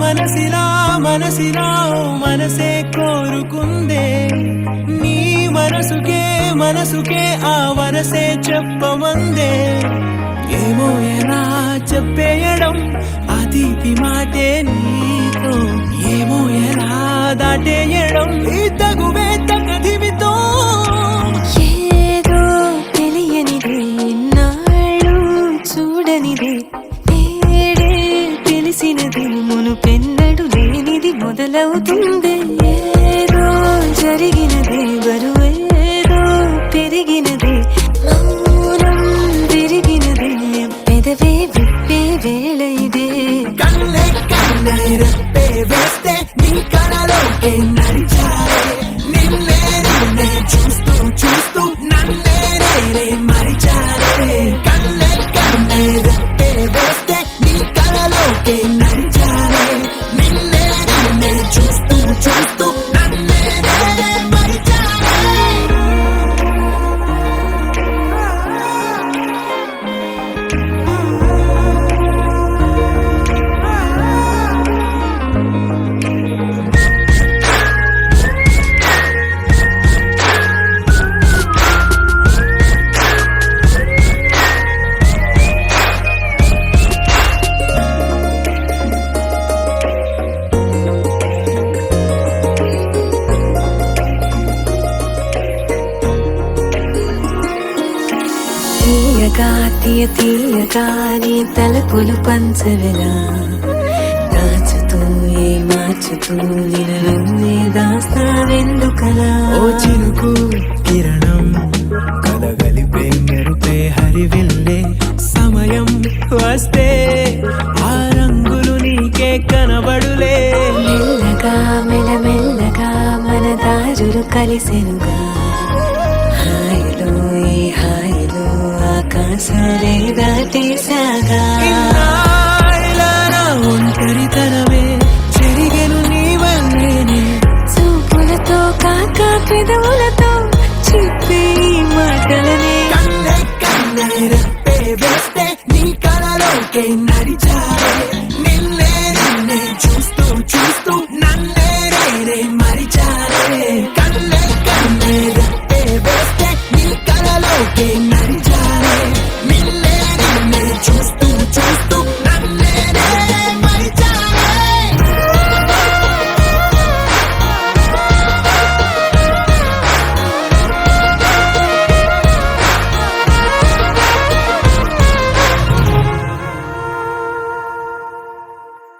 మనసిలా మనసిలా మనసే కోరుకుందే నీ మనసుకే ఆ వరసే చెప్పమందే ఏమో ఎలా చెప్పేయడం ఆ తీపి మాటే నీతో ఏమో ఎలా దాటేయడం ఈ తగువే తగదివితో ఏదో తెలియనిది నాళ్ళు చూడనిది తేడే తెలిసినది మునుపెన్నడు లేనిది మొదలవుతుంది ఏదో జరిగినది బరువేదో పెరిగినది మౌనం విరిగినది పెదవే విప్పే వేళ ఇదే కన్నే కన్నే రెప్పే వేస్తే నీ కళలోకే నడిచారే నిన్నే నిన్నే చూస్తూ చూస్తూ నన్నే నేనే మరిచారే కన్నే కన్నే రెప్పే వేస్తే నీ కళలోకే నడిచారే నిన్నే నిన్నే చూస్తూ చూస్తూ నన్నే నేనే మరిచారే తీయగా నీ తలపులు పంచవెలా దాచుతూ మార్చుతూ నిన్నే దాస్తావెందుకలా ఓ చినుకు కిరణం కలగలిపే మెరుపే హరివిల్లే సమయం వస్తే ఆ రంగులు నీకే కనబడులే మెల్లగా మెల్లమెల్లగా మన దారులు కలిసెనుగా హాయిలో ఈ హాయిలో ఆకాశాలే దాటేసాగా ఇన్నాళ్ళ నా ఒంటరితనమే చెరిగెను నీ వల్లేనే చూపులతో కాక పెదవులతో చెప్పే ఈ మాటలనే కన్నే కన్నే రెప్పే వేస్తే నీ కళలోకే నడిచారే నిన్నే నిన్నే చూస్తూ చూస్తూ నన్నే నేనే మరిచారే కన్నే కన్నే రెప్పే వేస్తే నీ కళలోకే